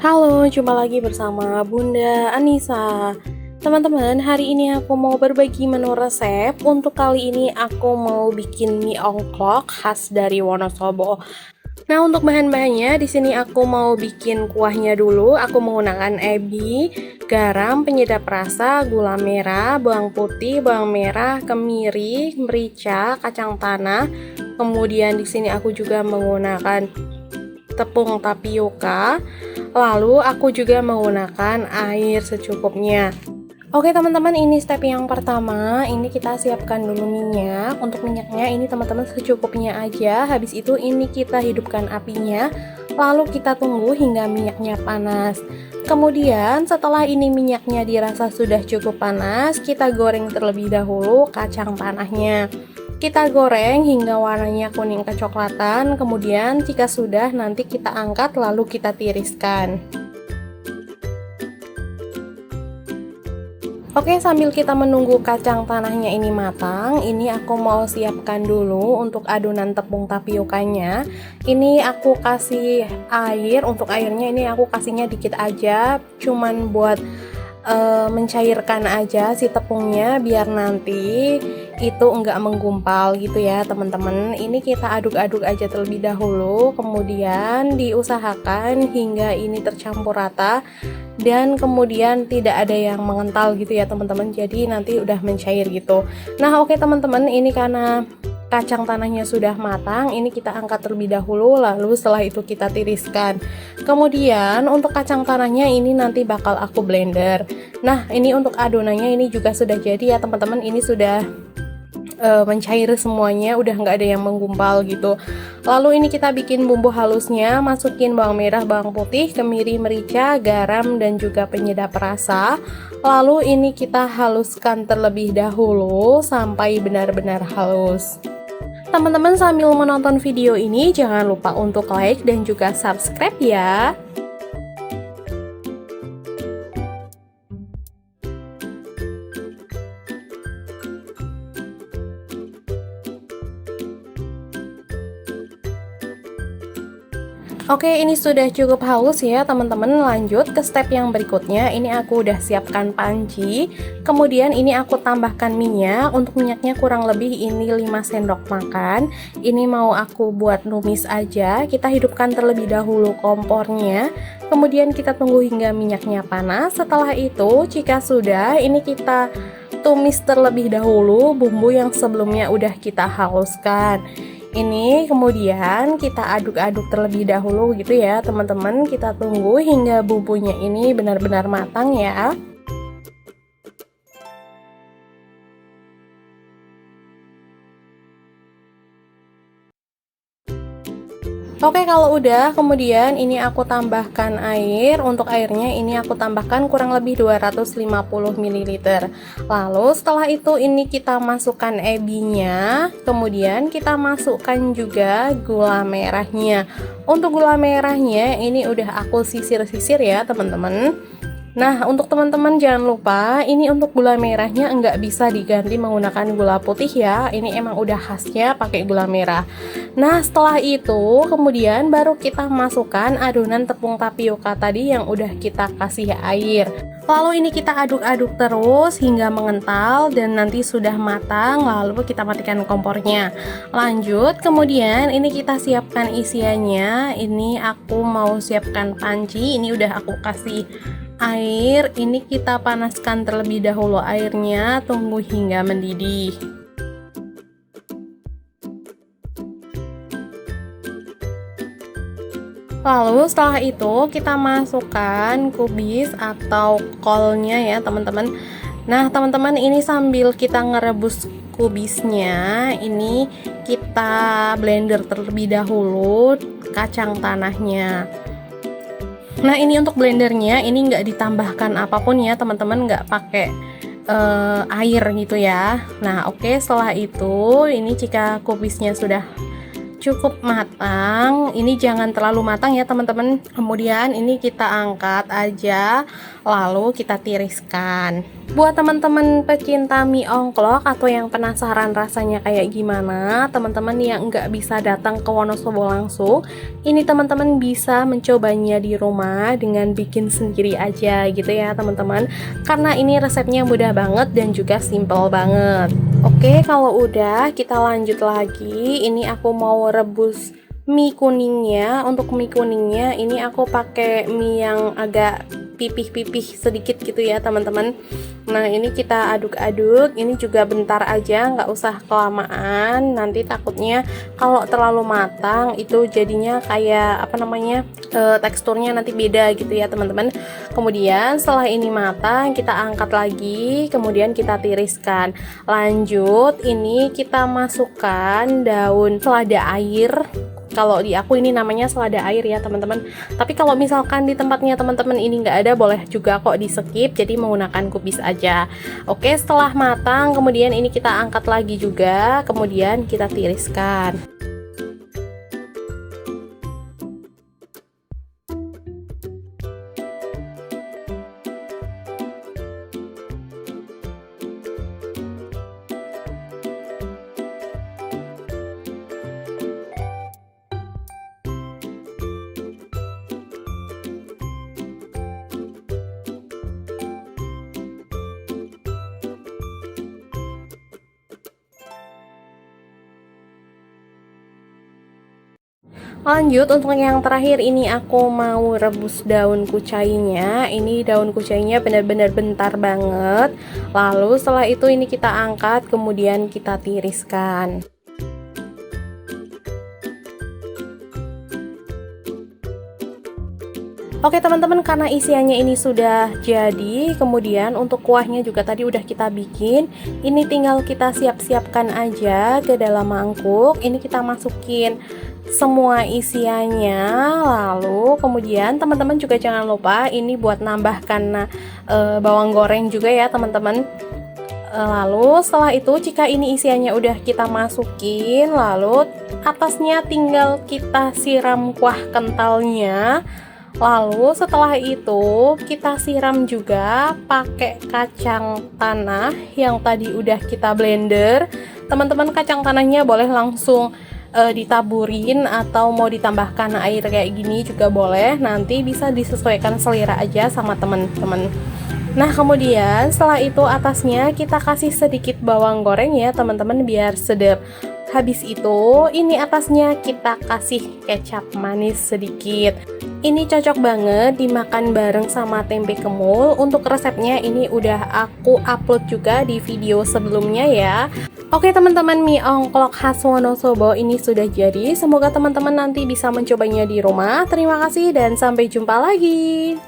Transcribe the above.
Halo, jumpa lagi bersama Bunda Anissa. Teman-teman, hari ini aku mau berbagi menu resep. Untuk kali ini aku mau bikin mie ongklok khas dari Wonosobo. Nah, untuk bahan-bahannya di sini aku mau bikin kuahnya dulu. Aku menggunakan ebi, garam, penyedap rasa, gula merah, bawang putih, bawang merah, kemiri, merica, kacang tanah. Kemudian di sini aku juga menggunakan tepung tapioka. Lalu aku juga menggunakan air secukupnya. Oke teman-teman, ini step yang pertama. Ini kita siapkan dulu minyak. Untuk minyaknya ini teman-teman secukupnya aja. Habis itu ini kita hidupkan apinya. Lalu kita tunggu hingga minyaknya panas. Kemudian setelah ini minyaknya dirasa sudah cukup panas, kita goreng terlebih dahulu kacang tanahnya. Kita goreng hingga warnanya kuning kecoklatan. Kemudian jika sudah, nanti kita angkat lalu kita tiriskan. Oke, sambil kita menunggu kacang tanahnya ini matang, ini aku mau siapkan dulu untuk adonan tepung tapiokanya. Ini aku kasih air. Untuk airnya ini aku kasihnya dikit aja, cuman buat mencairkan aja si tepungnya biar nanti itu enggak menggumpal gitu ya teman-teman. Ini kita aduk-aduk aja terlebih dahulu, kemudian diusahakan hingga ini tercampur rata dan kemudian tidak ada yang mengental gitu ya teman-teman, jadi nanti udah mencair gitu. Nah oke teman-teman, ini karena kacang tanahnya sudah matang, ini kita angkat terlebih dahulu, lalu setelah itu kita tiriskan. Kemudian untuk kacang tanahnya ini nanti bakal aku blender. Nah ini untuk adonannya ini juga sudah jadi ya teman-teman, ini sudah mencair semuanya, udah nggak ada yang menggumpal gitu. Lalu ini kita bikin bumbu halusnya, masukin bawang merah, bawang putih, kemiri, merica, garam, dan juga penyedap rasa. Lalu ini kita haluskan terlebih dahulu sampai benar-benar halus. Teman-teman sambil menonton video ini jangan lupa untuk like dan juga subscribe ya. Oke, ini sudah cukup halus ya teman-teman. Lanjut ke step yang berikutnya. Ini aku udah siapkan panci. Kemudian ini aku tambahkan minyak. Untuk minyaknya kurang lebih ini 5 sendok makan. Ini mau aku buat numis aja. Kita hidupkan terlebih dahulu kompornya. Kemudian kita tunggu hingga minyaknya panas. Setelah itu jika sudah, ini kita tumis terlebih dahulu bumbu yang sebelumnya udah kita haluskan. Ini kemudian kita aduk-aduk terlebih dahulu gitu ya teman-teman. Kita tunggu hingga bumbunya ini benar-benar matang ya. Oke, kalau udah, kemudian ini aku tambahkan air. Untuk airnya ini aku tambahkan kurang lebih 250 ml. Lalu setelah itu ini kita masukkan ebinya. Kemudian kita masukkan juga gula merahnya. Untuk gula merahnya ini udah aku sisir-sisir ya teman-teman. Nah, untuk teman-teman jangan lupa, ini untuk gula merahnya enggak bisa diganti menggunakan gula putih ya. Ini emang udah khasnya pakai gula merah. Nah, setelah itu kemudian baru kita masukkan adonan tepung tapioka tadi yang udah kita kasih air. Lalu ini kita aduk-aduk terus hingga mengental dan nanti sudah matang, lalu kita matikan kompornya. Lanjut, kemudian ini kita siapkan isiannya. Ini aku mau siapkan panci, ini udah aku kasih air. Ini kita panaskan terlebih dahulu airnya, tunggu hingga mendidih. Lalu setelah itu kita masukkan kubis atau kolnya ya teman-teman. Nah teman-teman, ini sambil kita ngerebus kubisnya, ini kita blender terlebih dahulu kacang tanahnya. Nah ini untuk blendernya ini nggak ditambahkan apapun ya teman-teman, nggak pakai air gitu ya. Nah oke, setelah itu ini jika kubisnya sudah cukup matang. Ini jangan terlalu matang ya teman-teman. Kemudian ini kita angkat aja, lalu kita tiriskan. Buat teman-teman pecinta mie ongklok atau yang penasaran rasanya kayak gimana, teman-teman yang nggak bisa datang ke Wonosobo langsung, ini teman-teman bisa mencobanya di rumah dengan bikin sendiri aja gitu ya teman-teman. Karena ini resepnya mudah banget dan juga simple banget. Oke, kalau udah kita lanjut lagi. Ini aku mau rebus mie kuningnya. Untuk mie kuningnya ini aku pakai mie yang agak pipih-pipih sedikit gitu ya teman-teman. Nah ini kita aduk-aduk. Ini juga bentar aja, nggak usah kelamaan, nanti takutnya kalau terlalu matang itu jadinya kayak apa namanya, teksturnya nanti beda gitu ya teman-teman. Kemudian setelah ini matang kita angkat lagi, kemudian kita tiriskan. Lanjut ini kita masukkan daun selada air. Kalau di aku ini namanya selada air ya teman-teman. Tapi kalau misalkan di tempatnya teman-teman ini nggak ada, boleh juga kok di skip, jadi menggunakan kubis aja. Oke, setelah matang kemudian ini kita angkat lagi juga, kemudian kita tiriskan. Lanjut untuk yang terakhir ini aku mau rebus daun kucainya. Ini daun kucainya benar-benar bentar banget. Lalu setelah itu ini kita angkat, kemudian kita tiriskan. Oke teman-teman, karena isiannya ini sudah jadi, kemudian untuk kuahnya juga tadi udah kita bikin. Ini tinggal kita siap-siapkan aja ke dalam mangkuk. Ini kita masukin semua isiannya, lalu kemudian teman-teman juga jangan lupa ini buat nambahkan bawang goreng juga ya teman-teman. Lalu setelah itu jika ini isiannya udah kita masukin, lalu atasnya tinggal kita siram kuah kentalnya. Lalu setelah itu kita siram juga pakai kacang tanah yang tadi udah kita blender. Teman-teman kacang tanahnya boleh langsung ditaburin atau mau ditambahkan air kayak gini juga boleh. Nanti bisa disesuaikan selera aja sama teman-teman. Nah kemudian setelah itu atasnya kita kasih sedikit bawang goreng ya teman-teman biar sedap. Habis itu ini atasnya kita kasih kecap manis sedikit. Ini cocok banget dimakan bareng sama tempe kemul. Untuk resepnya ini udah aku upload juga di video sebelumnya ya. Oke teman-teman, mie ongklok khas Wonosobo ini sudah jadi. Semoga teman-teman nanti bisa mencobanya di rumah. Terima kasih dan sampai jumpa lagi.